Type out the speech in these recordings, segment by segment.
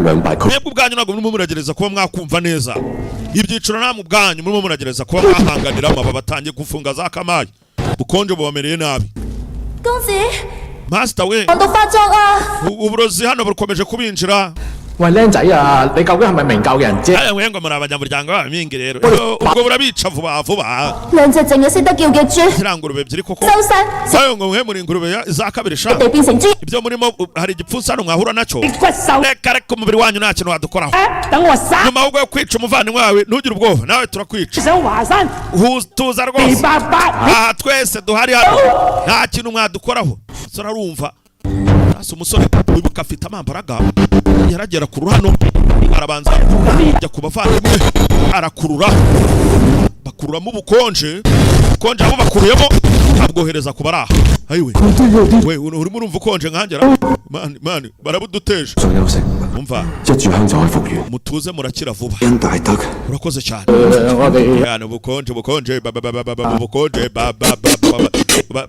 mwebwe ubwanyu ntabwo murimo muragereza kuba mwakumva neza ibyiciro namwe ubwanyu murimo muragereza kuba mwahanganira amaba batangiye gufunga za kamayi bukonje bubamereye nabi Master we uburozi hano bukomeje kubinjira 喂，靚仔啊，你究竟係咪明教人啫？我ngo muri abanyamuryango b'abamingi rero ubwo burabica vuba vuba 兩隻淨係識得叫嘅豬 zirangurube ebyiri koko 收身 sayo ngo mwe muri ingurube za kabiri sha 地變成豬 ibyo murimo hari igipfunsi hano mwahura nacyo 骨瘦 reka reka umubiri wanyu nta kintu wadukoraho 等我殺 nyuma ahubwo yo kwica umuvandimwe wawe ntugire ubwoba nawe turakwica 上華山 tuza 二 rwose 八八， aha twese duhari hano nta kintu mwadukoraho umusore arumva hasi umusore wibuka afite amambaraga yaragera ku ruhano arabanza ajya ku bavandimwe arakurura bakururamo ubukonje ubukonje abo bakuruyemo abwohereza ku baraha ayiwe we urimo urumva ukonje nkangera mani barabuduteje umva mutuze murakira vuba urakoze cyane yani ubukonje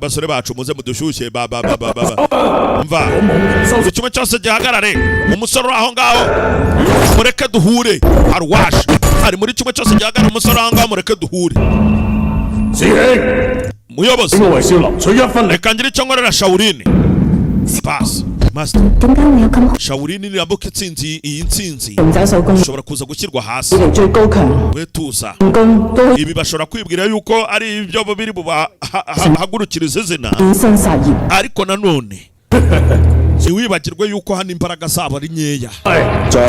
basore bacu muze mudushyushye umva icyuma cyose gihagarare umusore aho ngaho mureke duhure arwaje ari muri kimwe cyose gihagarare umusore aho ngaho mureke duhure muyobozi reka ngire icyo nkorera shawurini pasi Master shawurini nirambuka intsinzi iyi ntsinzi ushobora kuza gushyirwa hasi we tuza ibi bashobora kwibwira yuko ari ibyo biri bubahagurukiriza izina ariko nanone ntiwibagirwe yuko hano imbaraga zabo ari nkeya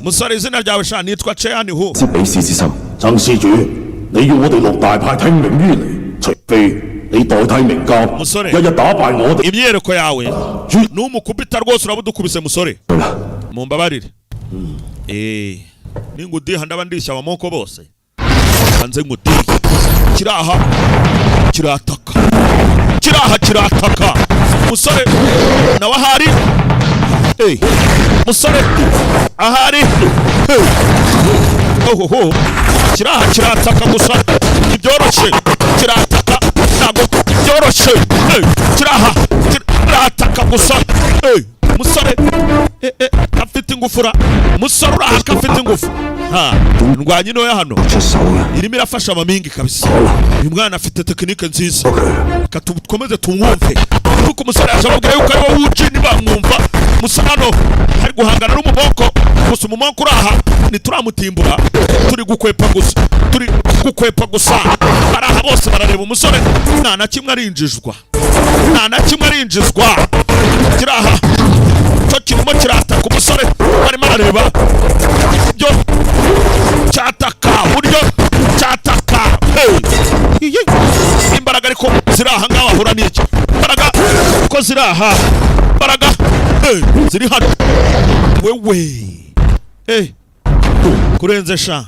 musore izina ryawe sha nitwa Cheyani ho 曾施主，你要我哋六大派聽命於你，除非你代替明教，一日打敗我哋。 imyereko yawe numukubita rwose urabudukubise musore mumbabarire ningudiha ndaba ndishya abamoko bose hanze ngudihe kiraha kirataka musore nawe ahari musore ahari ohoho kiraha kirataka gusa ibyoroshye kirataka ntabwo byoroshye kiraha kirataka gusa musore afite ingufura musore urahaka afite ingufu ndwanya inoya hano irimo irafasha amamingi kabisa uyu mwana afite tekinike nziza reka tukomeze tumwumve kuko umusore yaje ababwira yuko ari wowe uci ntibamwumva musore hano ari guhangana n'umumoko gusa umumoko uraha ntituramutimbura turi gukwepa gusa baraha bose barareba umusore nta na kimwe arinjizwa kiraha cyo kirimo kirataka umusore barimo arareba byo cyataka buryo cyataka imbaraga ariko ziraha ngaho ahura n'iki imbaraga ko ziraha imbaraga ziri hano wewe kurenze sha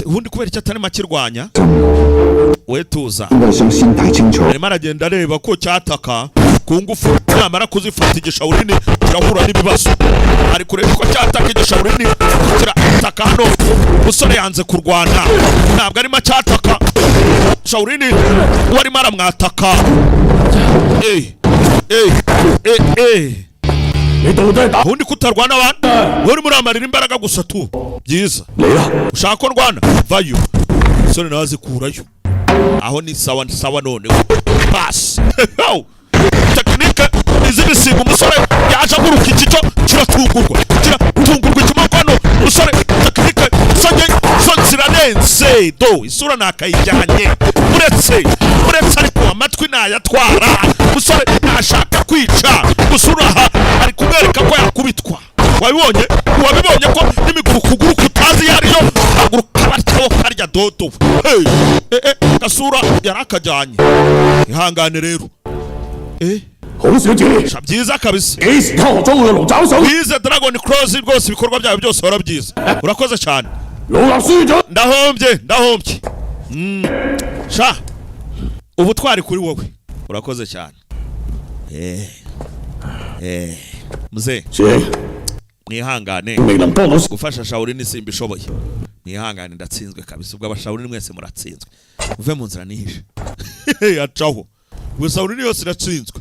ubundi kubera icyo atari makirwanya we tuza arimo aragenda areba ko cyataka ku ngufu namara kuzifata igishawurini kirahura n'ibibazo ari kureba ko cyataka igishawurini kirataka hano umusore yanze kurwana ntabwo arimo cyataka shawurini uwo arimo aramwataka ubundi kutarwana abantu uri muri amarira imbaraga gusa tu byiza ushaka ko rwana vayo umusore nawe azikurayo aho ni sawa none pasi tekinike izibisiga umusore yaje aguruka iki cyo kiratungurwa ikimoko hano umusore tekinike zirarenze do isura nakayijyanye uretse ariko amatwi nayatwara umusore ntashaka kwica gusura aha ari kumwereka ko yakubitwa wabibonye ko n'imiguru kuguru kutazi yariyo aguruka batyo karya dodo gasura yarakajyanye ihangane rero byiza kabisa wize Dragon Cross rwose ibikorwa byawe byose warabyiza urakoze cyane ndahombye sha ubu twari kuri wowe urakoze cyane muze mwihangane gufasha shawurini simba ishoboye mwihangane ndatsinzwe kabisa ubwo abashawurini mwese muratsinzwe uve mu nzira nihishe yacaho ubwo shawurini yose iratsinzwe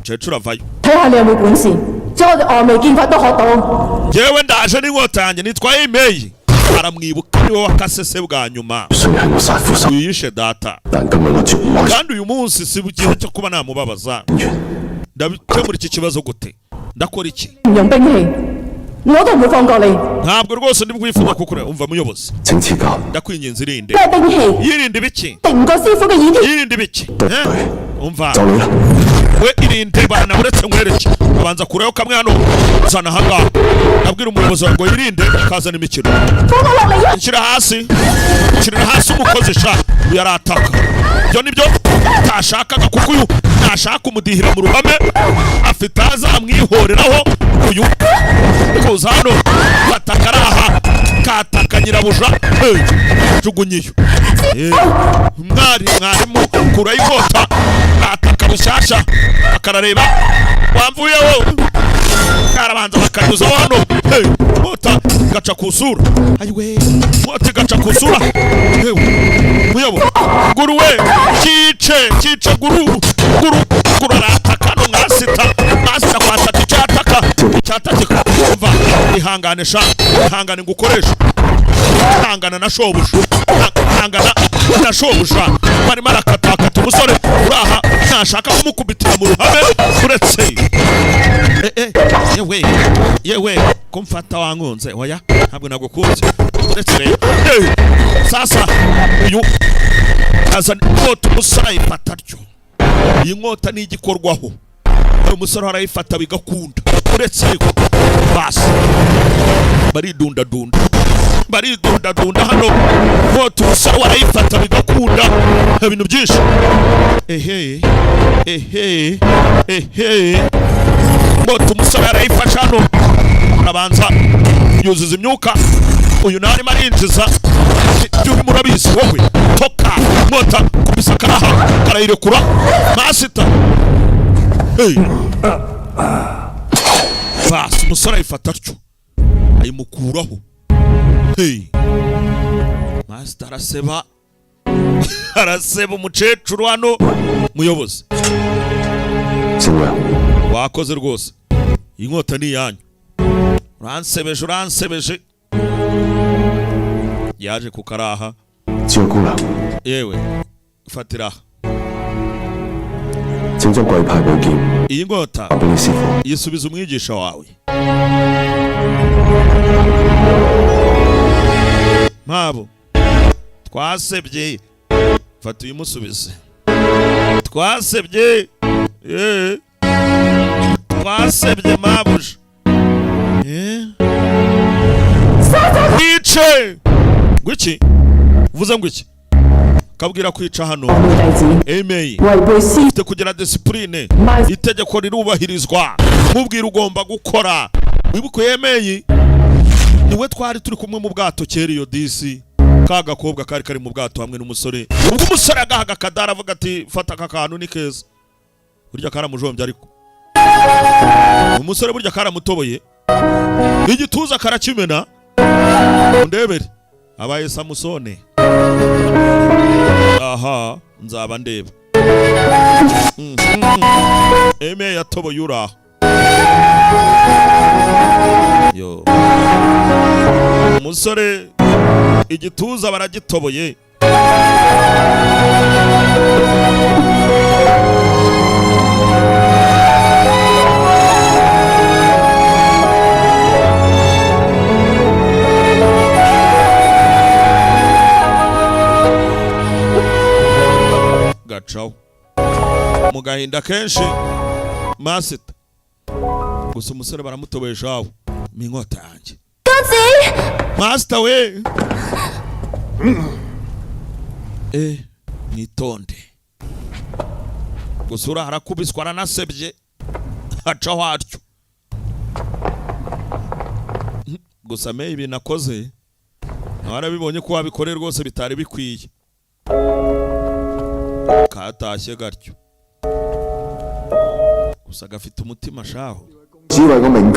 cecura vayo 睇下你有冇本事將我哋峨眉劍法都學到。 yewe ndaje n'inkota yanjye nitwaye imeyi aramwibuka niwe wakasese bwa nyuma yishe data kandi uyu munsi si bugihe cyo kuba namubabaza ndabikemura iki kibazo gute ndakora iki 唔用兵器，我都唔會放過你。 ntabwo rwose ndi bwifuza kukureba umva muyobozi ndakwinginze irinde 咩兵器？ yirinde ibiki 敵唔過師傅嘅倚天。 yirinde ibiki umva we irinde bana uretse nkwereke abanza kureho kamwe hano zana ahangaha abwira umuyobozi wawe ngo yirinde akazana imikino nshyira hasi umukozi sha yarataka ibyo nibyo utashakaga kuko uyu ntashaka umudihira mu ruhame afite azamwihoreraho uyu kuza hano bataka araha kataka nyirabuja jugunyiyo mwarimu kuraho inkota ataka bushyashya akarareba wamvuyeho karabanza bakanyuzaho hano inkota igaca ku isura ayiwe inkota igaca ku isura muyobo guru we cyice guru arataka no mwasita kwataka icyataka umva ihangane ngukoresha ihangana na shobuja barimo arakatakata umusore uraha ntashaka kumukubitira mu ruhame uretse yewe kumfata wankunze oya ntabwo nagukunze uretse rero sasa uyu azana inkota umusore ayifata atyo iyi nkota ni igikorwaho uyu musore arayifata bigakunda uretse basi baridundadunda hano nkota umusore warayifata bigakunda ibintu byinshi nkota umusore arayifasha hano arabanza yuzuza imyuka uyu nawe arimo arinjiza ibyo murabizi wowe toka nkota kubisa karaha arayirekura masita basi umusore ayifata atyo ayimukuraho masita araseba umukecuru hano muyobozi wakoze rwose inkota ni iyanyu uransebeje yaje kukaraha yewe fatira iyi nkota yisubiza umwigisha wawe mpabo twasebye fata uyimusubize twasebye mabuja wice ngwiki uvuze ngwiki kabwira kwica hano emeyi ufite kugira disipurine itegeko rirubahirizwa mubwira ugomba gukora wibuke emeyi niwe twari turi kumwe mu bwato kera iyo disi ka gakobwa kari mu bwato hamwe n'umusore ubwo umusore agahaga akadara avuga ati fata aka kantu ni keza burya karamujombye ariko umusore burya karamutoboye igituza karakimena ndebere abaye Samusone aha nzaba ndeba eme yatoboye uraho yo umusore igituza baragitoboye gacaho mu gahinda kenshi masita gusa umusore baramutobesha aho inkota yanjye masita we nitonde gusa uraha arakubiswa aranasebye hacaho atyo gusa meyi ibintu akoze warabibonye ko wabikoreye rwose bitari bikwiye katashye gatyo gusa gafite umutima shaho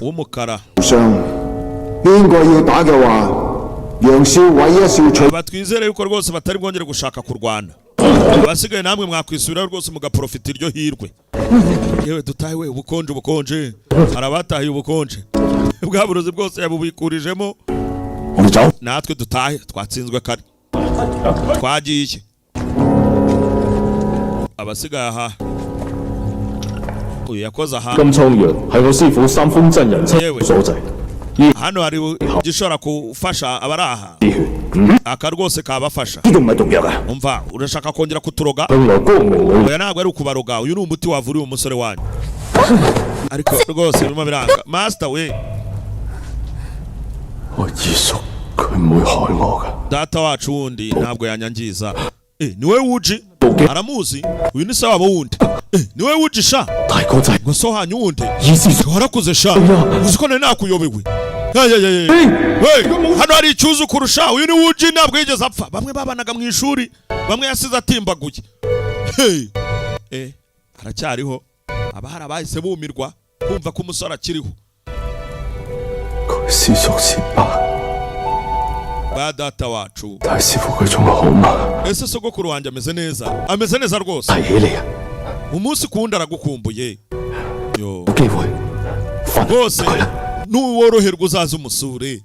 w'umukara batwizere yuko rwose batari bwongere gushaka kurwana Abasigaye namwe mwakwisubira rwose mugaprofita iryo hirwe. Yewe dutahe we ubukonje. Arabatahiye ubukonje. Bwa burozi bwose yabubikurijemo. Natwe dutahe twatsinzwe kare. Twagiye. Abasigaye aha. Uyu yakoze aha. 咁蒼藥係我師傅三豐真人親所製。 Hano hari igishobora kufasha abaraha. Aka rwose kabafasha. Umva urashaka kongera kuturoga? Oya ntabwo ari ukubaroga. Uyu ni umuti wavuriye umusore wanyu. Ariko rwose birimo biranga. Master we. Data wacu wundi ntabwo yanyangiza. Niwe wuji? Aramuzi? Uyu ni se wabo wundi. Niwe wuji sha? Ngo so hanyu wundi. Warakuze sha. Uziko nari nakuyobewe. Hano hari icyuzu kurusha. Uyu ni wuji ntabwo yigeze apfa. Bamwe babanaga mu ishuri, bamwe yasize atimbaguye. Aracyariho. Abahara bahise bumirwa kumva ko umusore akiriho. Ba data wacu. Ese sogokuru wanjye ameze neza? Ameze neza rwose. Umunsi kundi aragukumbuye. Yo. Rwose nuworoherwa uzaza umusure.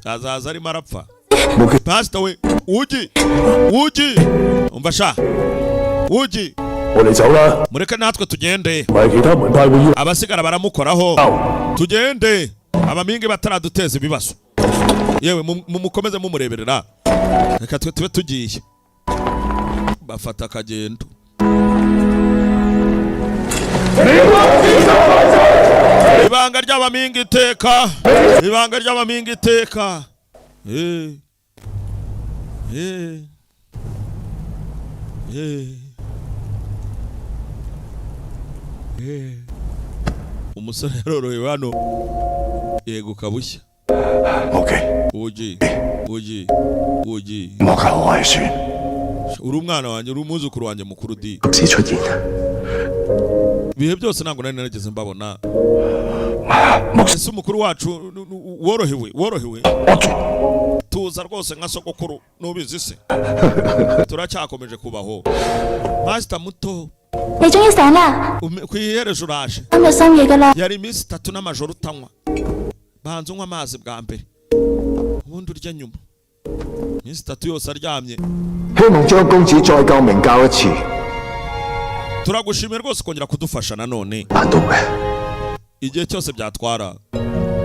Azaza arimo arapfa. Pastor we, Uji. Umva sha. Uji. Mureke natwe tugende. Abasigara baramukoraho. Tugende. Abamingi bataraduteza ibibazo. Yewe mumukomeze mumureberera. Reka twe tube tugiye. Bafata akagendo. Ibanga ry'abamingi iteka. Ibanga ry'abamingi iteka. Umusore yarorohewe hano. Yego kabushya. Uji. Uri umwana wanjye, uri umwuzukuru wanjye mukuru di. Bihe byose ntabwo nari narigeze mbabona. Ese umukuru wacu worohewe. Tuza rwose nka sogokuru nubizi se. Turacyakomeje kubaho. Master muto. 你終於醒啦！ Kwihereje uraje. 今日深夜㗎啦。 Yari iminsi 3 n'amajoro utanywa. Banze unywa amazi bwa mbere. Ubundi urya nyuma. Iminsi 3 yose aryamye. 希望張公子再救明教一次。 Turagushimiye rwose kongera kudufasha nanone. Igihe cyose byatwara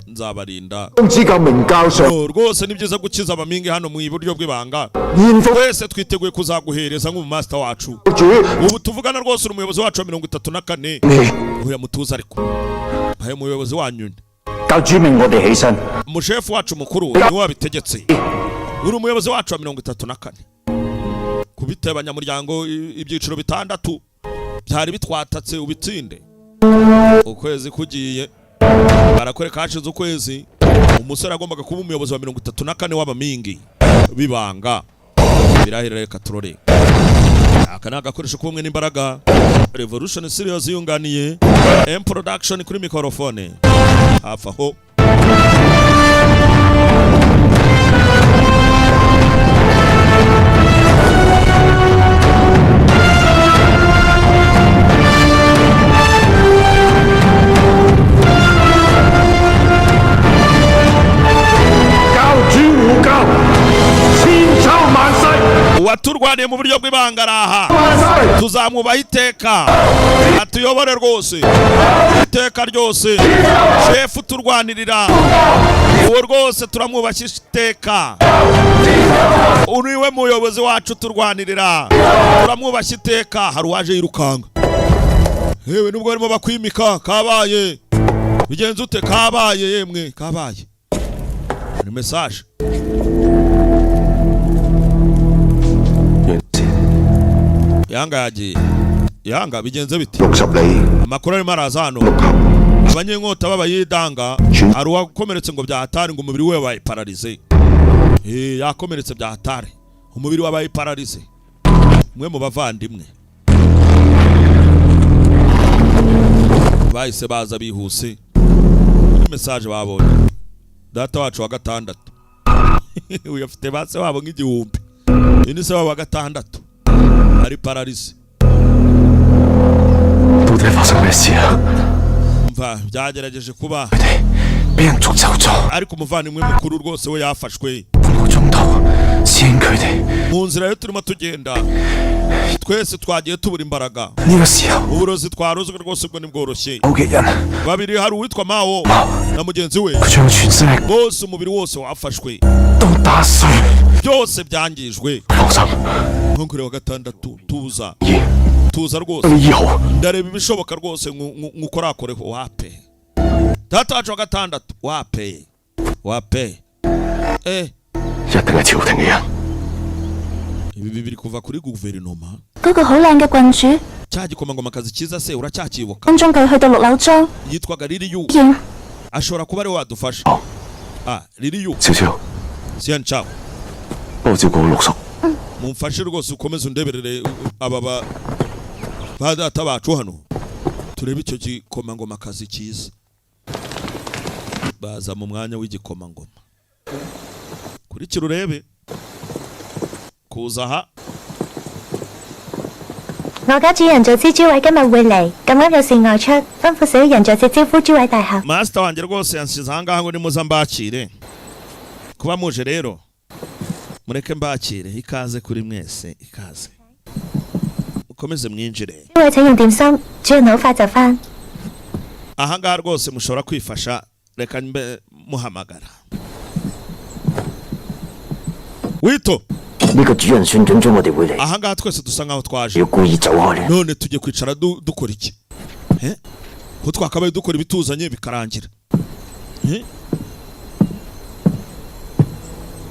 nzabarinda. 公子救明教上。 Rwose ni byiza gukiza abamingi hano mu iburyo bw'ibanga. Twese twiteguye kuzaguhereza nk'umumaster wacu. Ubu tuvugana rwose uri umuyobozi wacu wa 34. Uya mutuza ariko. Ayo muyobozi wanyu. 教主命我哋起身。 Umushefu wacu mukuru niwe wabitegetse. Uri umuyobozi wacu wa 34. Kubita abanyamuryango ibyiciro 6 byari bitwatatse ubitsinde. Ukwezi kugiye barakwereka hashize ukwezi umusore agombaga kuba umuyobozi wa 34 w'abamingi bibanga. Birahira reka turore. Aka ni agakoresho k'ubumwe n'imbaraga. Revolution Serious yunganiye M Production kuri microphone. Hafi aho. Waturwaniye mu buryo bw'ibangaraha tuzamwubaha iteka atuyobore rwose iteka ryose. Shefu turwanirira uwo rwose turamwubashye iteka. Uriwe muyobozi wacu turwanirira turamwubashye iteka. Hari uwaje yirukanga. Yewe nubwo barimo bakwimika kabaye bigenze ute? Kabaye yemwe kabaye. Ni message. Yanga yagiye. Yanga bigenze biti? 60里。 Amakuru arimo araza hano. Abanyenkota babayidanga hari uwakomeretse ngo byahatari ngo umubiri we wabaye paralize. Yakomeretse byahatari. Umubiri wabaye paralize. Mwe mu bavandimwe. Bahise baza bihuse. Message babonye. Data wacu wa 6. Uyafite base wabo nk'igihumbi. Ini se wa gatandatu ari paralyse. 到底發生咩事啊？ Umva byagerageje kuba 佢哋俾人捉走咗， ariko umuvandimwe mukuru rwose we yafashwe 半個鐘頭先佢哋 mu nzira yo turimo tugenda twese twagiye tubura imbaraga 呢個時候 uburozi twarozwe rwose bwo nibworoshye 有嘅人 babiri hari uwitwa Mao na mugenzi we 佢將全身 bose umubiri wose wafashwe 都打碎， byose byangijwe 放心， nkunkure wa gatandatu tuza 醫 tuza 幫 rwose 你醫好。 ndareba ibishoboka rwose ngukorakoreho wape data wacu wa gatandatu wape wape 一定係朝廷嘅人。 ibi biri kuva kuri guverinoma 嗰個好靚嘅郡主， cya gikomangomakazi cyiza se uracyakibuka 跟蹤佢去到6樓莊， yitwaga Liliyu 認 ashobora kuba ari we wadufasha Liliyu 少少， siyan ciao 幫我照顧六叔。 mumfashe rwose ukomeze undeberere aba ba data bacu hano turebe icyo gikomangomakazi cyiza baza mu mwanya w'igikomangoma kurikira urebe kuza aha 我家主人做蜘蛛位今日會嚟，咁啱有事外出，吩咐小人在此招呼諸位大客。 master wanjye rwose yansize ahangaha ngo nimuza mbakire kuba muje rero mureke mbakire ikaze kuri mwese ikaze mukomeze mwinjire 諸位請用點心，主人好快就返。 ahangaha rwose mushobora kwifasha reka mbe muhamagara wito 呢個主人算準咗我哋會嚟， ahangaha twese dusa nkaho twaje 要故意走開咧。 none tujye kwicara dukora iki ko twakabaye dukora ibituzanye bikarangira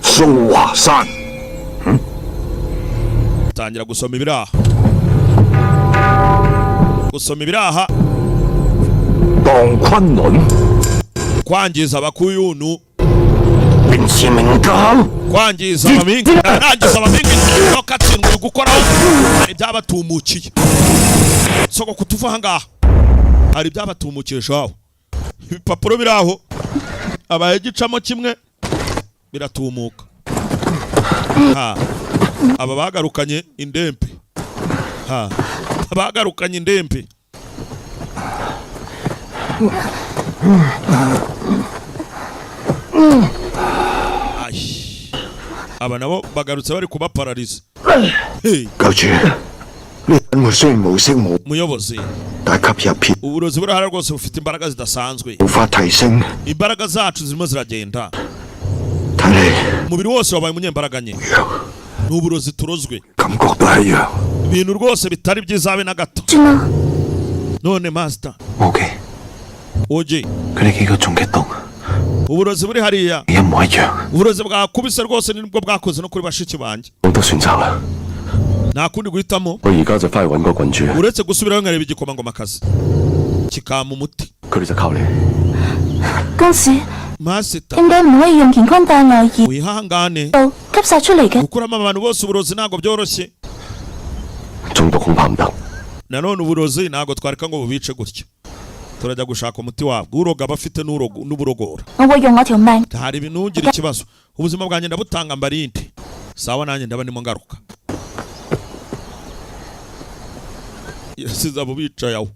蘇華山， tangira gusoma ibiraha gusoma ibiraha 當昆侖， kwangiza abakuyunu 明示明教， kwangiza abamingi narangiza abamingi no katsindwa gukoraho hari byabatumukiye soko kutuva ahangaha hari byabatumukiye shaho ibipapuro biraho abaye gicamo kimwe biratumuka aba bagarukanye indembe bagarukanye indembe aba nabo bagarutse bari kuba paralize 教主，呢品會雖然無色無， muyobozi 但係吸入片 uburozi burahari rwose bufite imbaraga zidasanzwe 無法提升， imbaraga zacu zirimo ziragenda 睇嚟 umubiri wose wabaye umunyembaraga nke 樣 n'uburozi turozwe 感覺都係一樣。 ibintu rwose bitari byiza habe na gato 轉啦， none master OK， oje 佢哋幾個仲激動， uburozi buri hariya 一模一樣， uburozi bwakubise rwose nibwo bwakoze no kuri bashiki banjye 好多選擇啦。 nta kundi guhitamo 我而家就翻去揾個郡主， uretse gusubirayo nkareba igikomangomakazi kikama umuti 佢哋就靠你。 公主 master 點解唔可以用乾坤大挪移 wihangane 道吸晒出嚟嘅？ gukuramo abantu bose uburozi ntabwo byoroshye 中毒恐怕唔得。 nanone uburozi ntabwo twareka ngo bubice gutya turajya gushaka umuti wabwo uroga aba afite n'uburogora 我會用我條命。 hari ibintu ntugire ikibazo ubuzima bwanjye ndabutanga mbarinde sawa nanjye ndaba ndimo ngaruka yasize abo bicaye aho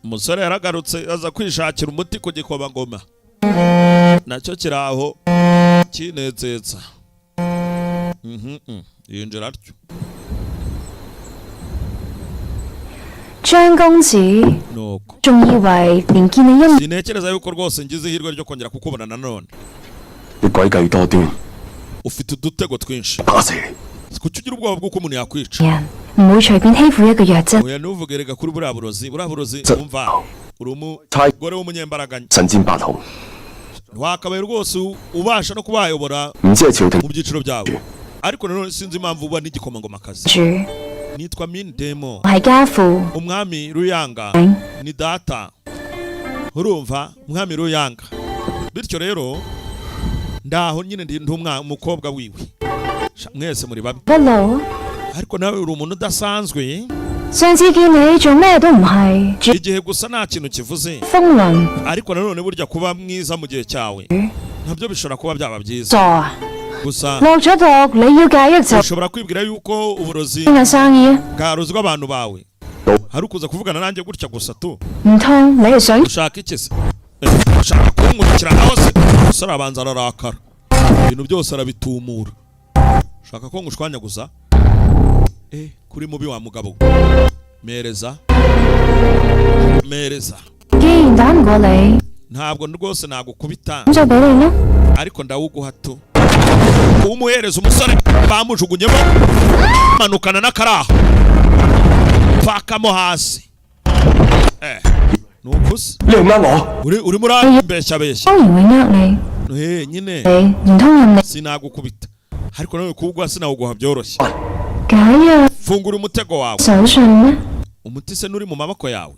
umusore yaragarutse aza kwishakira umuti ku gikomangoma nacyo kiraho kinetsetsa yinjira atyo 張公子 nuko 仲以為連見你一面 sinekereza yuko rwose ngize ihirwe ryo kongera kukubona nanone 你詭計多端， ufite udutego twinshi 打死你！ kuki ugira ubwoba bw'uko umuntu yakwica 人唔會隨便欺負一個弱質。 oya ntuvuge rega kuri buriya burozi umva uri umugore w'umunyembaraga nke 神戰白紅， wakabaye rwose ubasha no kuba wayobora 唔知係朝廷 mu byiciro byabo ariko nanone sinzi impamvu uba n'igikomangomakazi 主 nitwa Min Demo 我係家父， umwami Ruyanga ni data urumva umwami Ruyanga bityo rero ndaho nyine ndi umukobwa wiwe mwese muri babi 不老。 ariko nawe uri umuntu udasanzwe 上次見你做咩都唔係，絕 igihe gusa nta kintu kivuze 風雲 ariko nanone burya kuba mwiza mu gihe cyawe nabyo bishobora kuba byaba byiza 傻啊！ gusa 落咗毒，你要戒一就 ushobora kwibwira yuko uburozi 邊個生意啊？ bwarozwa abantu bawe hari ukuza kuvugana nanjye gutya gusa tu 唔通你係想 ushaka iki se ushaka kunkurikirana hose umusore abanza ararakara ibintu byose arabitumura ushaka ko ngushwanya gusa kuri mubi wa mugabo mereza 既然打唔過你， ntabwo rwose nagukubita 咁就俾你啦。 ariko ndawuguha tu umuhereza umusore bamujugunyemo manukana n'akaraho pfakamo hasi nukuze 你又呃我， urimo urambeshyabeshya 當然會呃你， nyine 你唔通任你 sinagukubita ariko nawe kuwuguha sinawuguha byoroshye 解藥 fungura umutego wawe 手上咩？ umuti se n'uri mu maboko yawe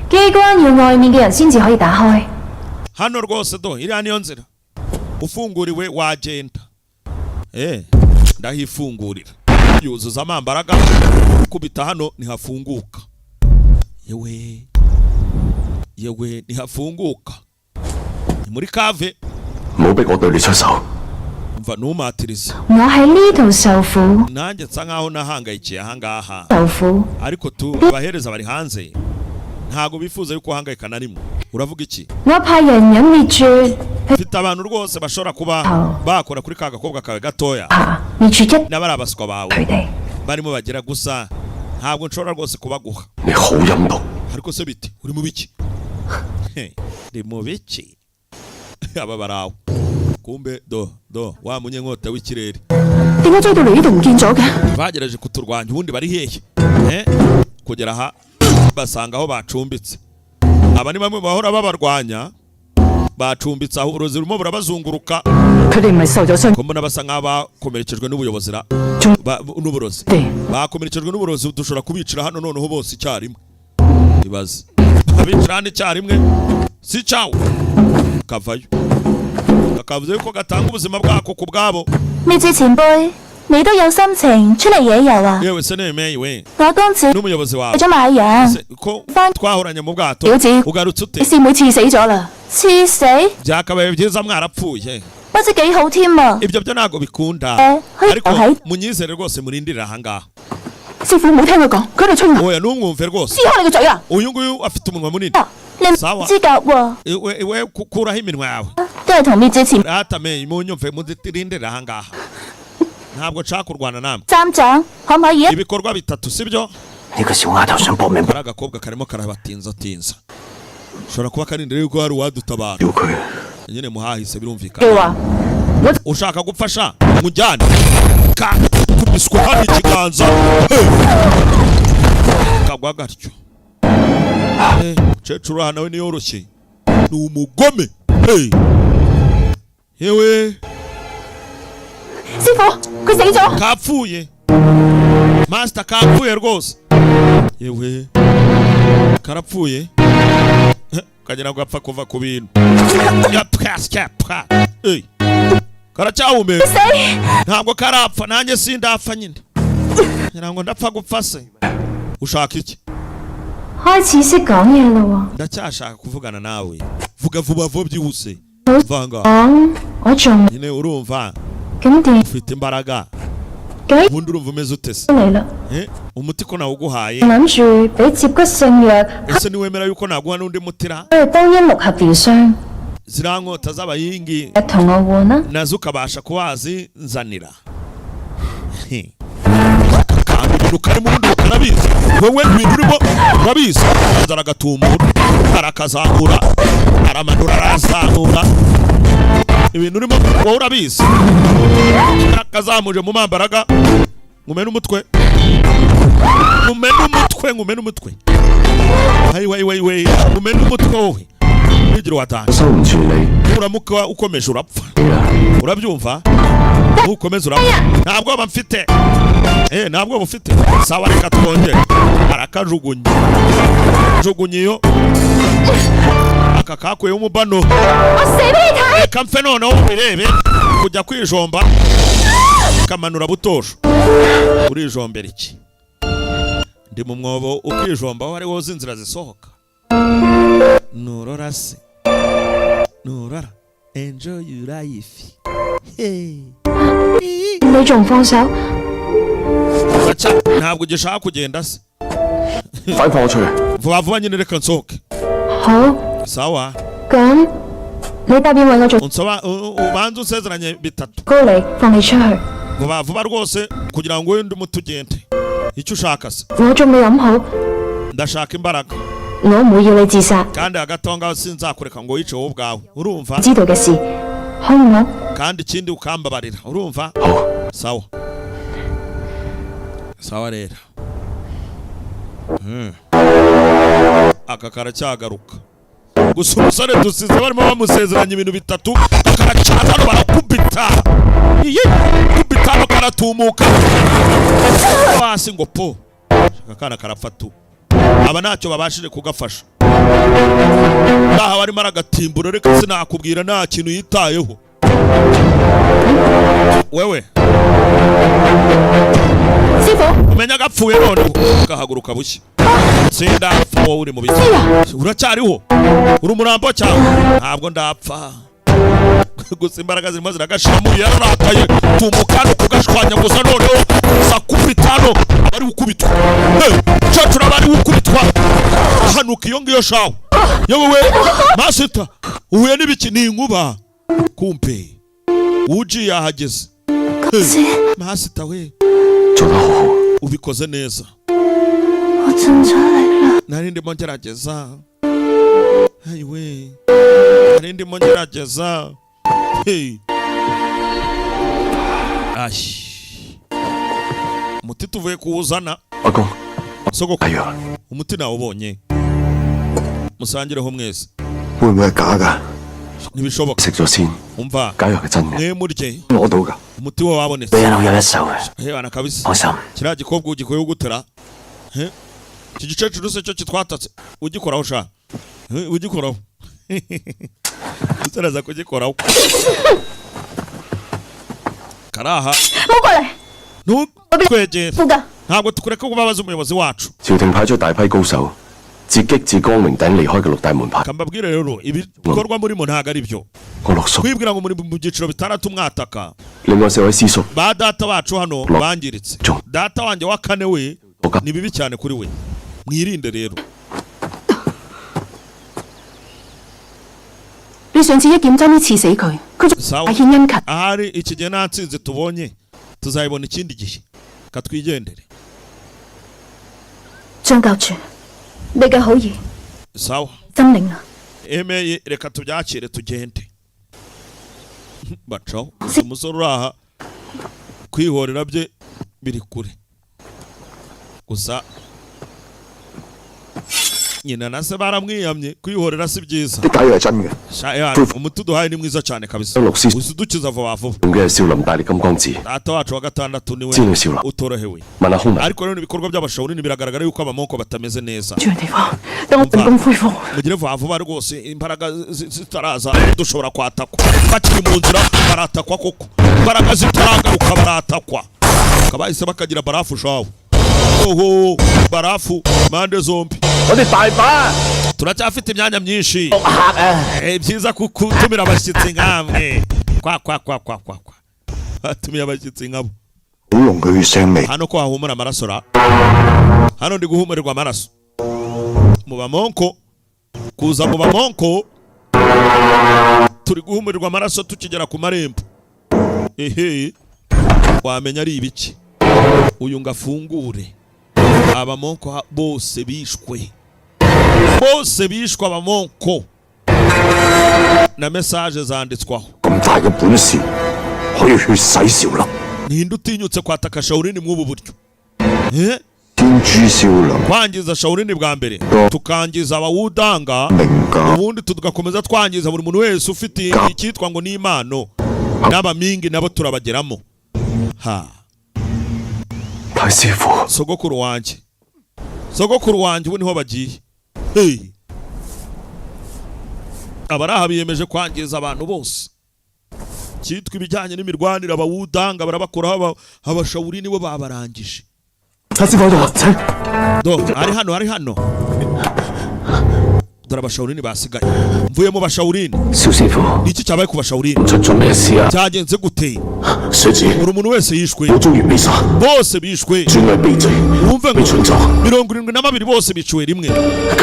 機關要外面嘅人先至可以打開。 hano rwose do iriya niyo nzira ufunguriwe wagenda ndahifungurira yuzuza amambaraga kubita hano ntihafunguka yewe ntihafunguka ni muri kave 唔好逼我對你出手。 umva ntumatirize 我喺呢度受苦， nanjye nsa nkaho nahangayikiye ahangaha 受苦。 ariko abahereza bari hanze ntago bifuza yuko uhangayika na rimwe uravuga iki 我派人隱滅住 mfite abantu rwose bashobora kuba bakora kuri ka gakobwa kawe gatoya 滅住一 n'abari abaswa bawe 佢哋。 barimo bagira gusa ntabwo nshobora rwose kubaguha 你好陰毒， ariko se biti uri mu biki ndi mu biki aba barawe kumbe do wa munyenkota w'ikirere 點解追到嚟呢度唔見咗嘅？ bagerageje kuturwanya ubundi bari hehe kugera aha basanga aho bacumbitse aba ni bamwe bahora babarwanya bacumbitse aho uburozi burimo burabazunguruka 佢哋唔係受咗傷， ko mbona basa nk'aho bakomerekejwe n'ubuyobozi n'uburozi bakomerekejwe n'uburozi dushobora kubicira hano noneho bose icyarimwe ibaze abicira hano icyarimwe si cyawe kavayo kakavuze yuko gatanga ubuzima bwako ku bwabo 滅住前輩，你都有心情出嚟野遊啊？ yewe se nemeye we 我當時 n'umuyobozi 去 wawe 咗買羊， ko twahoranye mu bwato 表姐 ugarutse ute 你師妹刺死咗啦！ 刺死， byakabaye byiza mwarapfuye 不知幾好添啊！ ibyo byo ntabwo bikunda 可以 ariko 留喺 munyizere rwose murindirira ahangaha 師傅唔好聽佢講，佢喺度吹牛， oya ntumwumve rwose 撕開你個嘴啊！ uyu nguyu afite umunwa munini 你唔知㗎喎， we kuraho iminwa yawe 都係同滅住前 ratame munyumve murindirira ahangaha ntabwo nshaka kurwana namwe 站長，可唔可以啊？ ibikorwa bitatu sibyo 呢個小丫頭想搏命， ari agakobwa karimo karabatinzatinza ushobora kuba karindira yuko hari uwadutabara 要佢 nyine muhahise 叫 birumvikana 話 ushaka gufasha mujyane kubiswa hano ikiganza kagwa gatyo umukecuru aha nawe niyoroshye ni umugome yewe 師傅佢死咗， kapfuye master kapfuye rwose yewe karapfuye kagira ngo apfa kuva ku bintu karacyahumeka ntabwo karapfa nanjye sindapfa nyine ngira ngo ndapfa gupfa se ushaka iki 開始識講嘢啦喎。 ndacyashaka kuvugana nawe vuga vuba vuba byihuse vanga 講我仲 nyine urumva 咁點 ufite imbaraga 幾 ubundi urumva umeze ute se 嚟啦？ umuti ko nawuguhaye 諗住俾接骨性藥 ese niwemera yuko naguha n'undi mutira 去幫一六合療傷， ziriya nkota z'abayingi 同我換啦。 nazo ukabasha kuba wazinzanira kandi ibintu karimo ubundi ukanabizi wowe ibintu urimo urabizi aragatumura arakazamura aramanura arazamura ibintu urimo wowe urabizi arakazamuje mu mambaraga ngumene umutwe ngumene umutwe hayi ngumene umutwe wowe ntigira watanga 收唔住你， uramuka ukomeje urapfa urabyumva ukomeza urapfa ntabwo aba mfite ntabwo bufite. Sawa reka twongere. Arakajugunye. Jugunyiyo. Aka kakuye umubano. Reka mfe noneho ubirebe kujya kwijomba. Kamanura butosho. Urijombera iki? Ndi mu mwobo ukijomba wari woza inzira zisohoka. Nurora se. Nurora. Enjoy your life. Hey. Ni仲放手? Ntabwo gishaka kugenda se. 快放我出去。 Vuba vuba nyine reka nsohoke. 好。 Sawa. 咁你答應為我做 Unsaba ubanza usezeranye bitatu. 高你放你出去。 Vuba vuba rwose kugira ngo wende umutugende. Icyo ushaka se. 我仲未諗好。 Ndashaka imbaraga. 我唔會要你自殺。 Kandi hagati aho ngaho sinzakureka ngo wice wowe ubwawe. Urumva? 知道嘅事，可唔可？ Kandi ikindi ukambabarira. Urumva? Sawa. Sawa rero. Aka karacyagaruka. Gusa umusore dusize barimo bamusezeranya ibintu bitatu. Karacaza no barakubita. Kubita no karatumuka. Basi ngo po. Akana karafatu. Aba ntacyo babashije kugafasha. Ndaha barimo aragatimbura reka sinakubwira nta kintu yitayeho. Wewe. Sifo. Umenya gapfuye none gahaguruka bushya. Sinda fo uri mu biki. Uracyariho. Uri umurambo cyangwa ntabwo ndapfa. Gusa imbaraga zirimo ziragashiramo yararakaye. Tumukano kugashwanya gusa noneho sakubitano bari gukubitwa. Cacura bari gukubitwa. Hanuka iyo ngiyo shawo. Yewe masita uhuye n'ibiki ni inkuba. Kumpe. Uji yahageze. Masita we. 做得好好。 Ubikoze neza. 我盡咗力啦。 Nari ndimo ngerageza. Ayiwe. Nari ndimo ngerageza. Hey. Ashi. Umuti tuvuye kuwuzana. 阿公， Sogoko. 係啊， Umuti nawo ubonye. Musangireho mwese. 會唔會係假㗎？ Ntibishoboka. 食咗先， Umva. 假藥係真嘅， Mwe murye. 攞到㗎。 Umuti we wabonetse. 俾人好有一手嘅， Hebana kabisa. 放心。 Kiriya gikobwa ugikuye ugutera. Iki gicecuru se cyo kitwatatse. Ugikoraho sha. Ugikoraho. Usaraza kugikoraho. Karaha. 冇過嚟。 Ntutwegere. 副㗎。 Ntabwo tukureka kubabaza umuyobozi wacu. 朝廷派出大批高手，截擊自光明頂離開嘅六大門派。 Kambabwire rero ibikorwa murimo ntago ari byo. 我落屬。 Kwibwira ngo muri mu byiciro bitandatu mwataka. 另外4位師叔， Ba data bacu hano bangiritse. Cyo. Data wanjye wa kane we Oka. ni bibi cyane kuri we. Mwirinde rero. 你上次一劍爭啲刺死佢，佢仲 Sawa. 大獻殷勤。 Ahari iki gihe natsinze tubonye tuzayibona ikindi gihe. Katwigendere. 張教主，你嘅好意 Sawa. 真靈啊！ Emeye reka tubyakire tugende. Bacaho. Umusore uraha kwihorera bye biri kure. Gusa nyina na se baramwiyamye kwihorera si byiza. 啲假藥係真嘅， Umuti duhaye ni mwiza cyane kabisa. 六師 Usidukiza vuba vuba. 用嘅係少林大力金剛指。 Data wacu wa gatandatu niwe 知道少林， utorohewe. 問下空明。 Ariko rero ibikorwa by'abashawurini biragaragara yuko abamoko batameze neza. 住嘅地方，等我進攻恢復。 Mugire vuba vuba rwose imbaraga zitaraza dushobora kwatakwa. Bakiri mu nzira baratakwa koko. Imbaraga zitaragaruka baratakwa. Kabahise bakagira barafu shawo. Oho barafu mande zombi. 我哋大把。 Turacyafite imyanya myinshi. Byiza kutumira abashyitsi nkamwe. Kwa. Batumiye abashyitsi nkabo. 好濃嘅血腥味。 Hano ko hahumura amaraso ra. Hano ndi guhumurirwa amaraso. Mu bamonko. Kuza mu bamonko. Turi guhumurirwa amaraso tukigera ku marembo. Ehe. Wamenya ari ibiki. Uyu ngafungure. Abamonko bose bishwe. Bose bishwe abamonko. Na message zanditswaho. 咁大嘅本事，可以血洗少林。 Ninde utinyutse kwataka shawurini mw'ubu buryo? 天誅少林， Kwangiza shawurini bwa mbere. Tukangiza abawudanga. 明教 Ubundi tugakomeza twangiza buri muntu wese ufite icyitwa ngo ni impano. N'abamingi nabo turabageramo. Ha. 太師傅， sogokuru wanjye ubu niho bagiye. Hey, abaraha biyemeje kwangiza abantu bose. Cyitwa ibijyanye n'imirwanire abawudanga barabakuraho abashawuri nibo babarangije. 太師傅喺度，請。 Do, ari hano. Dore abashawurini basigaye. Mvuye mu bashawurini. 小師傅， Iki cyabaye ku bashawurini? 出咗咩事啊？ Cyagenze gute? 水子， Buri muntu wese yishwe. 我終於被殺， Bose bishwe. 專為避罪， Wumve 被 ngo 蠢咗。 72 bose biciwe rimwe.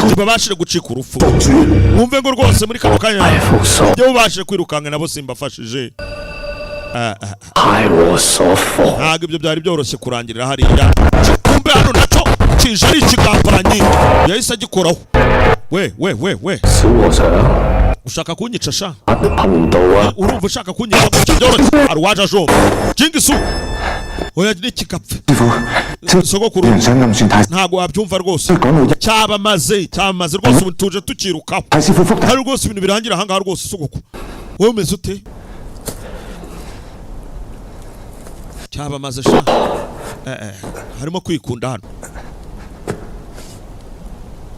Ntibabashije gucika urupfu. 國主， Wumve ngo rwose muri kano kanya. 太扶所， Iyo ubashije kwirukanka nabo simbafashije. 害我所禍。 Ntabwo ibyo byari byoroshye kurangirira hariya. Kumbe hano nacyo kije ari ikigambanyi. Yahise agikoraho. We. 小和尚， Ushaka kunyica sha? 憑唔到啊！ Urumva ushaka kunyica gutya byoroshye? Arwaje ajomba. Jingisu. Oya n'ikigapfe. 師傅， Sogokuru 唔想暗算太， ntabwo wabyumva rwose. 講到一， Cyabamaze rwose ubu tuje tukirukaho. 太師傅福大， Hari rwose ibintu birangira ahangaha rwose sogokuru. Wowe umeze ute? Cyabamaze sha. Harimo kwikunda hano.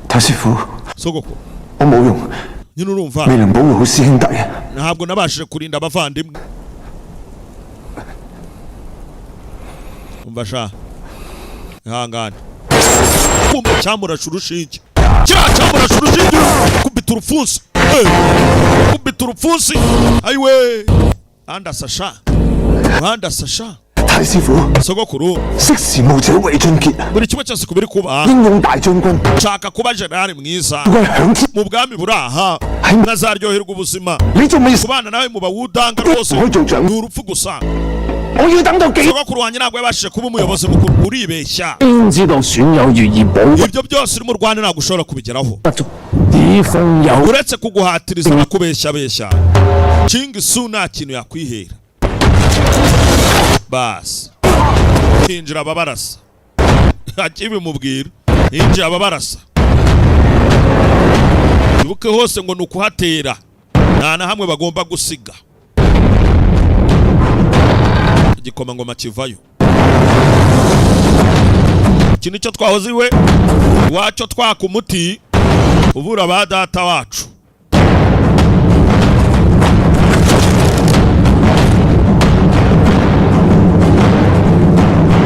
太師傅， Sogokuru 我冇用， nyine urumva 未能保護好師兄弟。 ntabwo nabashije kurinda abavandimwe. Umva sha. Ihangane. Kumbe cyamurasha urushinge. Cyamurasha urushinge. Kubita urupfunsi. Kubita urupfunsi. Ayiwe. Andasa sha. 太師傅， Sogokuru 識時務者為俊傑， buri kimwe cyose kubiri kuba 英勇大將軍， nshaka kuba generali mwiza 為享天， mu bwami buraha 係 nkazaryoherwa ubuzima 你仲未死， kubana nawe mu bawudanga rwose 我可以做長， ni urupfu gusa 我要等到幾？ sogokuru wanjye ntabwo yabashije kuba umuyobozi mukuru uribeshya 邊知道損有餘而補 ibyo byose uri mu Rwanda ntabwo ushobora kubigeraho 不足，以奉有 uretse kuguhatiriza no kubeshyabeshya Jingisu nta kintu yakwihera basi hinjira ababarasa akibimubwira hinjira ababarasa bibuke hose ngo nukuhatera nta na hamwe bagomba gusiga igikomangoma kivayo iki nicyo twahoze iwe iwacyo twaka umuti ubura ba data wacu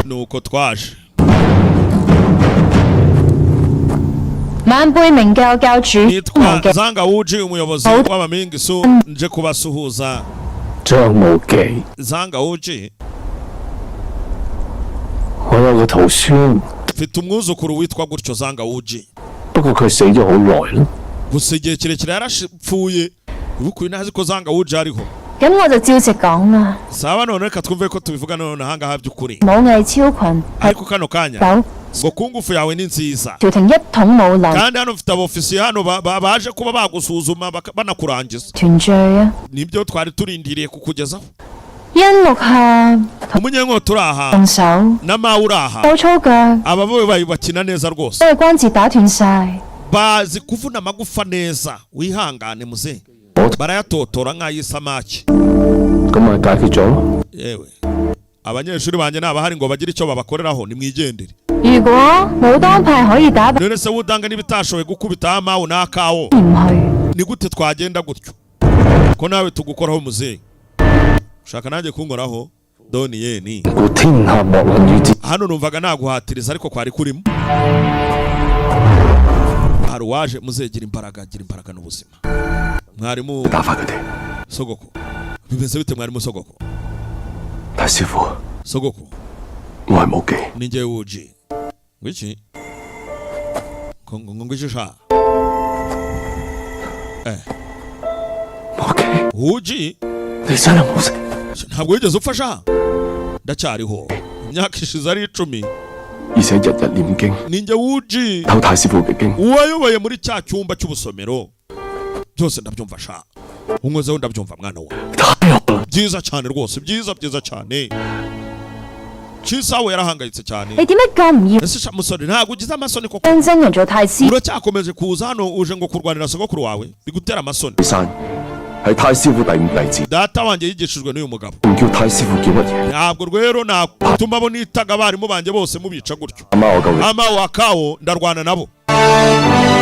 nuko twaje 晚輩明教教主 nitwa Zanga Uji umuyobozi w'abamingisu nje kubasuhuza 張無忌， Zanga Uji 我有個徒孫， mfite umwuzukuru witwa gutyo Zanga Uji 不過佢死咗好耐啦。 gusa igihe kirekire yarapfuye ubu ntazi ko Zanga Uji ariho 咁我就照直講啦。 saba none reka twumve ko tubivuga none ahangaha by'ukuri 武藝超群， ariko kano kanya 有 ngo kungufu yawe ni nziza 朝廷一統武林， kandi hano mfite abofisiye hano baje kuba bagusuzuma banakurangiza 團聚啊！ nibyo twari turindiriye kukugezaho 因六下 umunyenkota uri aha 動手， n'amawe uri aha 有粗腳， aba bo bakina neza rwose 都係關節打斷晒。 bazi kuvuna amagufa neza wihangane muze barayatotora nk'ay'isamaki 咁咪解決咗咯。 yewe abanyeshuri banjye nabahari ngo bagire icyo babakoreraho nimwigendere 如果武當派可以打敗， none se wudanga n'ibitashoboye gukubita amawe n'akawo 唔去。 ni gute twagenda gutyo ko nawe tugukoraho muze ushaka nanjye kunkoraho doni yeni 故天下莫論與之， hano numvaga naguhatiriza ariko kwari kurimo hari uwaje muze gira imbaraga n'ubuzima mwarimu 打發佢哋。 sogoko bimeze bite mwarimu sogoko 大師傅， sogoko 我係無忌， ni njye Uji ngwiki ngwiki sha無忌， Uji 你真係冇食。 ntabwo wigeze upfasha ndacyariho imyaka ishize ari 10而且日日念經， ni njye Uji 偷太師傅嘅經， uwayoboye muri cya cyumba cy'ubusomero byose ndabyumva sha unkozeho ndabyumva mwana wawe 太好啦！ byiza cyane rwose byiza cyane Chisawe yarahangayitse cyane 你點解咁唔要 ese sha musore ntabwo ugize amasoni koko 真正人做太師？ uracyakomeje kuza hano uje ngo kurwanira sogokuru wawe bigutera amasoni 山係太師傅第五弟子。 data wanjye yigishijwe n'uyu mugabo. 唔叫太師傅叫乜嘢？ ntabwo rero natuma abo nitaga abarimu banjye bose mubica gutyo. 阿媽我救你。 ama wa kawo ndarwana nabo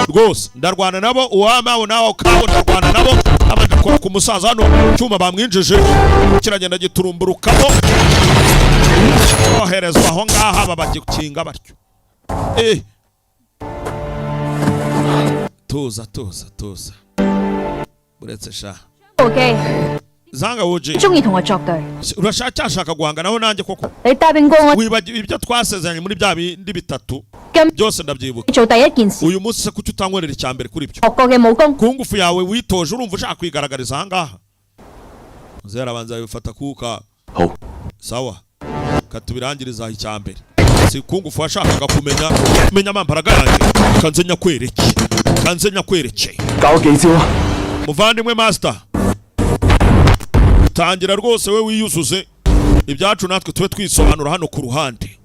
rwose ndarwana nabo uwama wo nawo kawo ndarwana nabo abandi ku musaza hano cyuma bamwinjije kiragenda giturumburukamo oherezwa aho ngaha babagikinga batyo. tuza buretse sha 部機， zanga woje 中意同我作對。 urashaka guhanganaho nanjye koko 你答應過我 wibagiwe ibyo twasezeranye muri bya bindi bitatu 今 byose ndabyibuka 做第一件事 uyu munsi se kuki utankorera icyambere kuri byo 學過嘅武功， ku ngufu yawe witoje urumva ushaka kwigaragariza aha ngaha zera banza bifata kuka 好， sawa katubirangiriza icyambere si ku ngufu washakaga kumenya amambaraga yanjye kanze nyakwereke 教我幾招啊！ muvandimwe master tangira rwose we wiyuzuze ibyacu natwe tube twisobanura hano ku ruhande.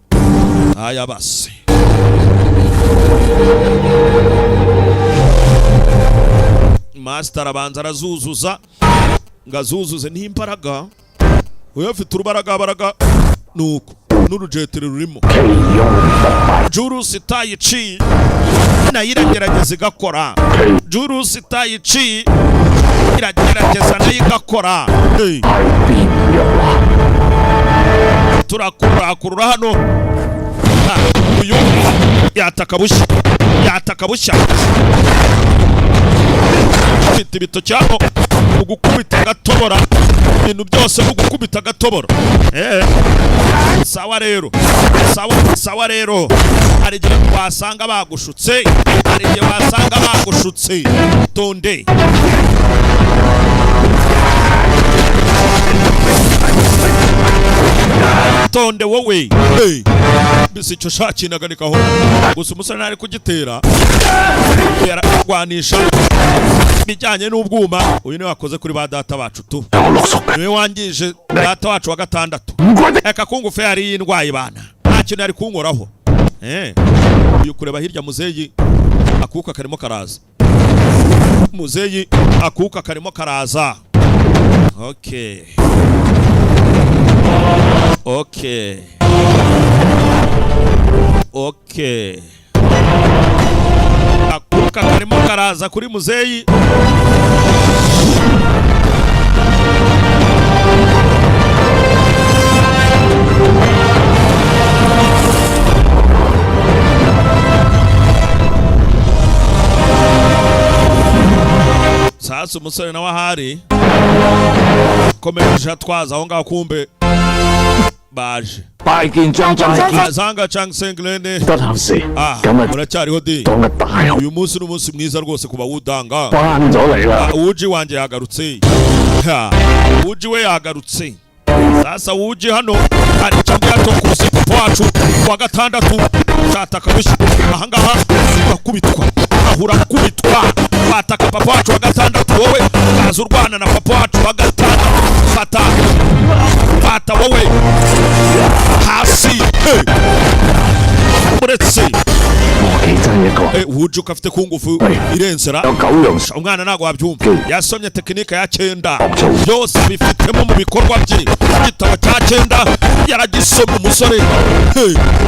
aya base master abanza arazuzuza ngazuzuze n'imbaraga we afite urubaraga nuko n'urujetero rurimo Jurusi tayici nayo iragerageza igakora. Jurusi tayici iragerageza nayo igakora. Turakurura hano. Uyu yataka bushya ufite ibitoki hano ugukubita agatobora ibintu byose ugukubita agatobora. Sawa rero hari igihe wasanga bagushutse tonde wowe bisi icyo shakinaganika gusa umusore ntari kugitera yararwanisha bijyanye n'ubwuma. uyu niwe wakoze kuri ba data bacu tu niwe wangije data wacu wa gatandatu. Eka kungufe yari yindwaye bana nta kintu yari kunkoraho. Uyu kureba hirya muzeyi akuka karimo karaza. Okay. Akuka karimo karaza kuri muzeyi. Sasa umusore nawe ahari komeje atwaza aho ngaho kumbe baje 拜見張大傑， zanga Changsenglene 得閒事。 今日 muracyariho di 當日大學 uyu munsi n'umunsi mwiza rwose kuba wudanga 翻咗嚟啦。 uji wanjye yagarutse. uji we yagarutse. Sasa uji hano ari cyangwa yatokuse papa wacu wa gatandatu cyataka bushya ahangaha bakubitwa ahura kubitwa bataka papa wacu wa gatandatu wowe kaza urwana na papa wacu wa gatandatu fata wowe hasi uretse 我幾真一個。 uji ukafite kungufu irensera 有9樣 umwana ntago wabyumva yasomye tekinike ya 9 學做。 byose bifitemo mu bikorwa bye. igitabo cya 9 yaragisoma umusore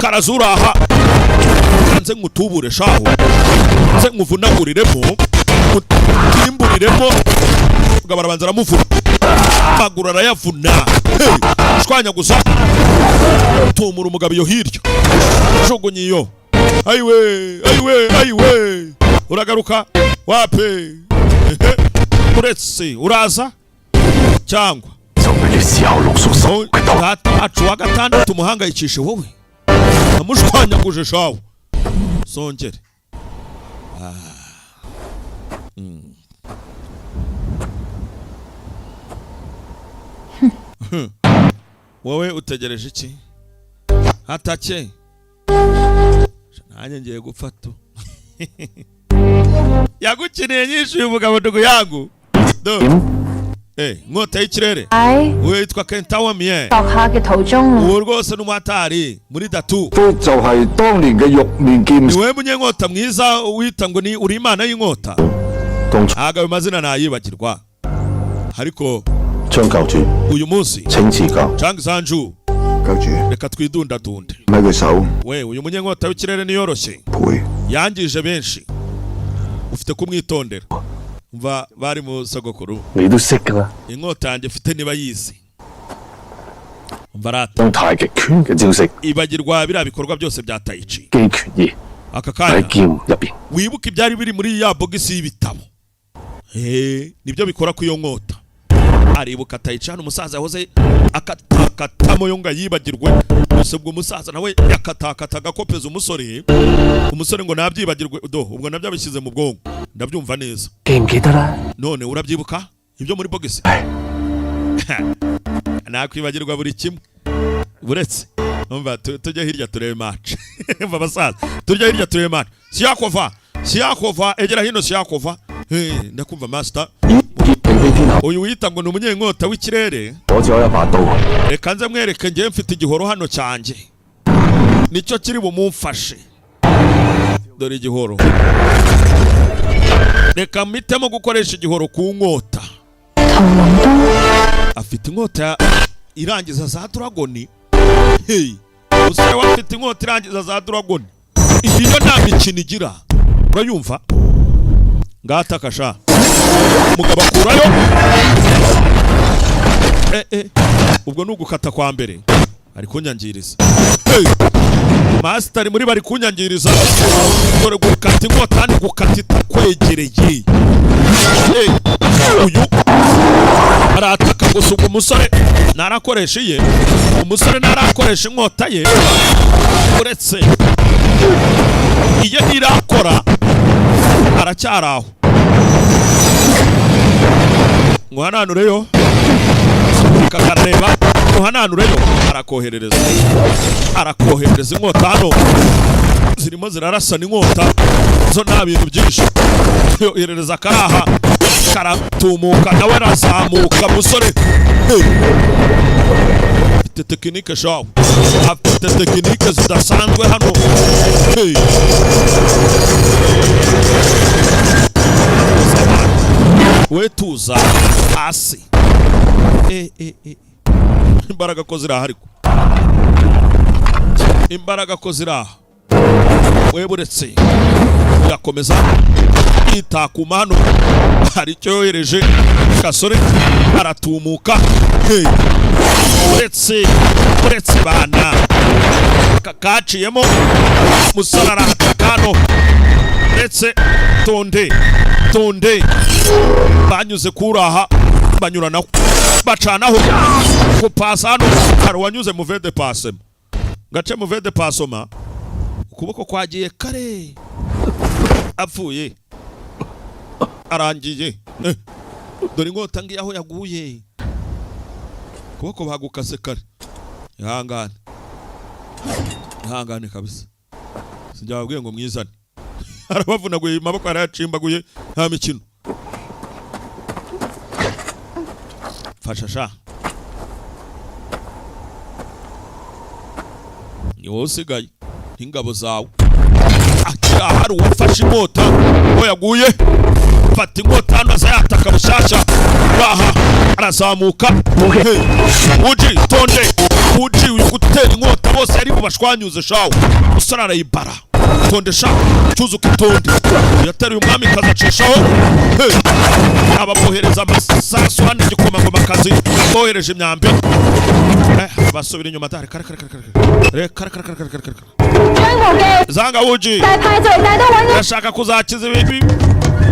karazuraha kanze ngutubure shaho nze nguvunaguriremo mutimburiremo ugabarabanza aramuvuna maguru arayavuna shwanya gusa tumura umugabo iyo hirya jugunye iyo ayiwe uragaruka wape uretse uraza cyangwa 就俾你試下我六叔叔嘅刀。 data wacu wa gatandatu umuhangayikishe wowe amushwanyaguje shawe songere. wowe utegereje iki hatake nanjye ngiye gufata yagukiniye nyinshi uyu mugabo ndugu yangu do nkota y'ikirere 喺 we yitwa Kentawamie 落下嘅途中， uwo rwose n'umuhatari muri datu 都就係當年嘅玉面劍 ni we munyenkota mwiza wita ngo ni uri imana y'inkota 當初 ntabwo ayo mazina ntayibagirwa ariko 張教主 uyu munsi 請賜教。 Chang Sanju 教主， reka twidundadunde 咪佢手 we uyu munyenkota w'ikirere niyoroshye 陪 yangije benshi ufite kumwitondera umva bari mu sogokuru 你都識㗎啦， inkota yanjye mfite niba yizi umva rata 用太極拳嘅招式 ibagirwa biriya bikorwa byose bya tayici 基拳二 aka 喺 kanya 劍入邊。 wibuke ibyari biri muri ya bogisi y'ibitabo nibyo bikora ku iyo nkota aribuka tayici hano umusaza yahoze akatakatamo yo ngo yibagirwe gusa ubwo umusaza nawe yakatakata agakopeza umusore ngo nabyibagirwe ubwo nabyo abishyize mu bwonko ndabyumva neza 記唔記得啦？ none urabyibuka ibyo muri bogisi nakwibagirwa buri kimwe buretse umva tujya hirya turebe match umva basaza tujya hirya turebe match siyakova egera hino siyakova ndakumva master uyu wita ngo ni umunyenkota w'ikirere 我只有一把刀， reka nze mwereke ngewe mfite igihoro hano cyanjye nicyo kiri bumumfashe dore igihoro reka mpitemo gukoresha igihoro ku nkota afite inkota irangiza za dragoni umusore we afite inkota irangiza za dragoni iyi yo nta mikino igira urayumva ngataka sha umugabo akurayo ubwo ni ugukata kwa mbere ari kunyangiriza master muri bari kunyangiriza dore gukata inkota ni gukata itakwegereye uyu arataka gusa ubwo umusore narakoresha iye umusore narakoresha inkota ye uretse iye irakora aracyari aho muhananureyo kakareba muhananureyo arakoherereza inkota hano zirimo zirarasana inkota zo nta bintu byinshi yoherereza karaha karatumuka nawe arazamuka musore afite tekinike shawo afite tekinike zidasanzwe hano we tuza hasi imbaraga ko ziraha ariko imbaraga ko ziraha we buretse yakomeza yitakuma hano hari icyo yohereje kasore aratumuka uretse bana kakaciyemo musore arataka hano uretse tonde banyuze kuraha banyuranaho bacanaho kupasa hano hari uwanyuze mu vede pasema gace mu vede pasoma ukuboko kwagiye kare apfuye arangiye dore inkota ngiye aho yaguye ukuboko bagukase kare ihangane kabisa sinjyababwiye ngo mwizane arabavunaguye amaboko yarayacimbaguye nta mikino fasha sha ni wowe usigaye n'ingabo zawe hari uwafashe inkota ngo yaguye fata inkota hano aza yataka bushyashya baha arazamuka uji uri gutera inkota bose ari bubashwanyuze shawe usara arayibara tonde sha cyuzuka itonde yateruye umwami kazacishaho ababohereza amasasu hano igikomangoma kazi bohereje imyambi basubira inyuma dare kare zanga uji ndashaka kuzakiza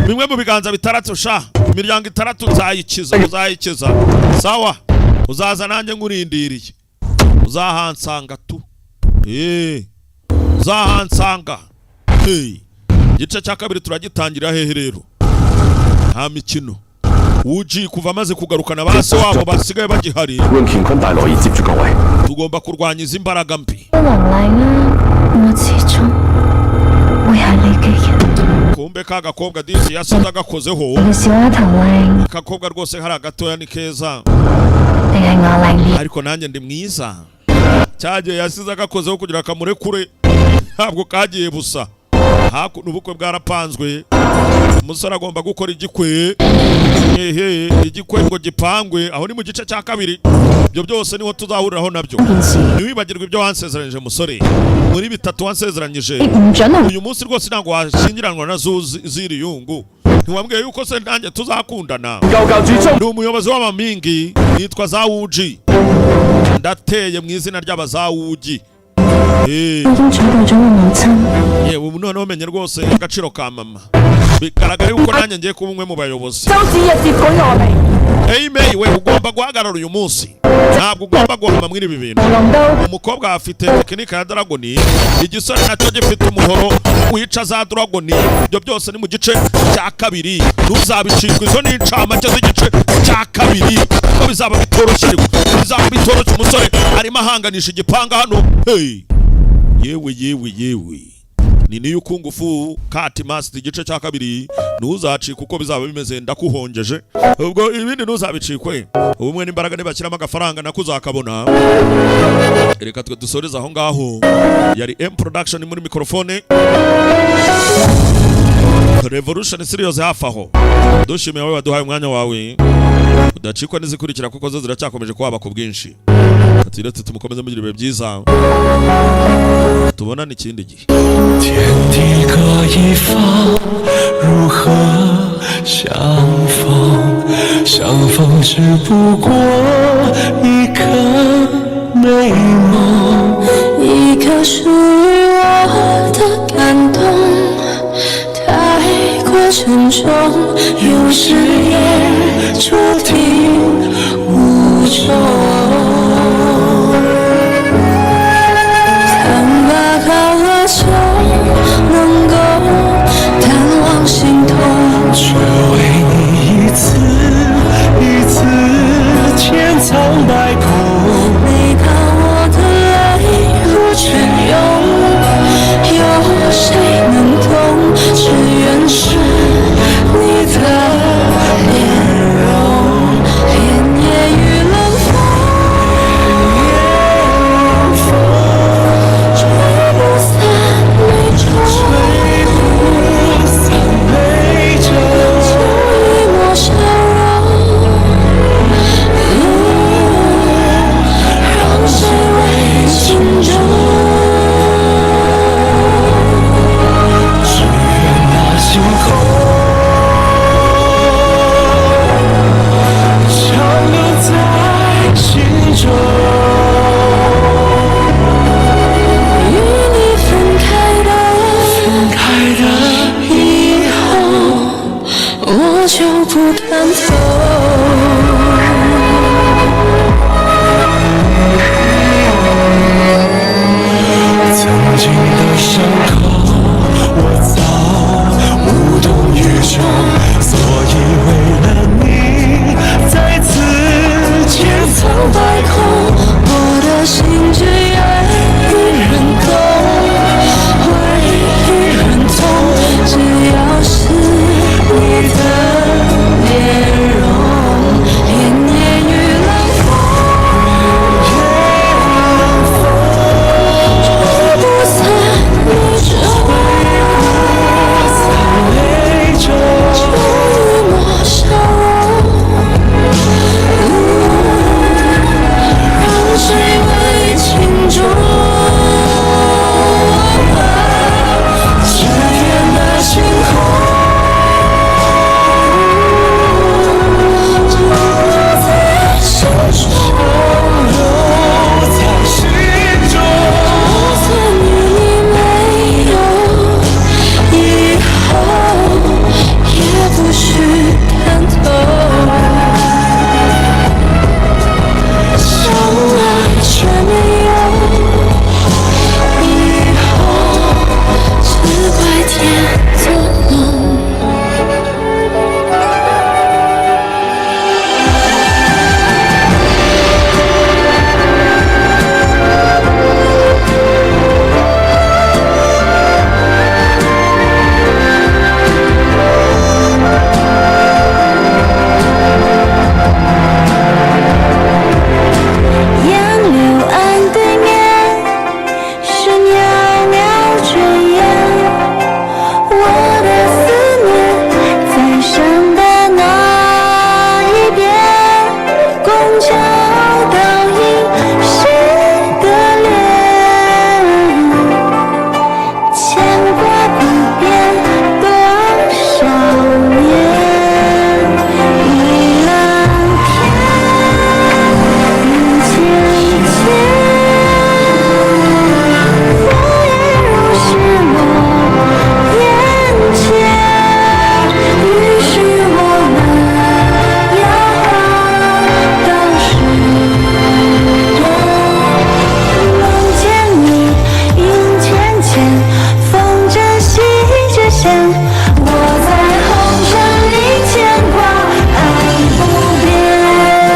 bimwe mu biganza bitaratu sha imiryango itandatu uzayikiza sawa uzaza nanjye nkurindiriye uzahansanga tu uzahansanga igice cya kabiri turagitangira hehe rero nta mikino uji kuva amaze kugarukana base wabo basigaye bagihari tugomba kurwanya izi mbaraga mbi kumbe ka gakobwa disi yasize agakozeho kakobwa rwose hari agatoya ni keza ariko nanjye ndi mwiza cyagiye yasize agakozeho kugira akamurekure ntabwo kagiye busa hakuno ubukwe bwarapanzwe umusore agomba gukora igikwe igikwe ngo gipangwe aho ni mu gice cya kabiri. Ibyo byose niho tuzahuriraho nabyo. Ntiwibagirwe ibyo wansezeranyije musore. Muri bitatu wansezeranyije. Uyu munsi rwose ntabwo washyingiranwa na ziri yungu. Ntiwambwiye yuko se nanjye tuzakundana. Ndi umuyobozi w'amamingi nitwa Zawuji. Ndateye mu izina ry'abazawugi. Yewe none umenye rwose agaciro ka mama. Bigaragara yuko nanjye ngiye kuba umwe mu bayobozi. Amen, we ugomba guhagarara uyu munsi. Ntabwo ugomba guhama muri ibi bintu. Umukobwa afite tekinike ya dragoni, igisore nacyo gifite umuhoro wica za dragoni. Ibyo byose ni mu gice cya kabiri. Ntuzabicikwe, izo ni incamake z'igice cya kabiri. Ko bizaba bitoroshye, bizaba bitoroshye. Umusore arimo ahanganisha igipanga hano. Hey, yewe ni niyo kungufu kati master igice cya kabiri. Ntuzacika uko bizaba bimeze, ndakuhongeje. Ubwo ibindi ntuzabicikwe. Ubumwe n'imbaraga nibashyiramo agafaranga nakuzakabona. Reka twe dusoreza aho ngaho. Yari M Production muri mikrofone. Revolution Serious hafi aho. Dushimiye wowe waduhaye umwanya wawe. Udacikwa n'izikurikira kuko zo ziracyakomeje kuhaba ku bwinshi. Katiretse tumukomeze mugira ibihe byiza. Tubonane ikindi gihe. 天地各一方，如何相逢？相逢只不过一颗美梦，一颗属于我的感动，太过沉重，有时也注定无从。倘把靠了就能够淡忘心痛，却为你一次一次千疮百孔。每当我的泪如泉涌，有谁能懂？只愿是你的面容，连夜雨冷风，吹不散眉皱，就一抹笑容，让谁为情重？只愿那星空长留在心中。与你分开的以后，我就不敢走。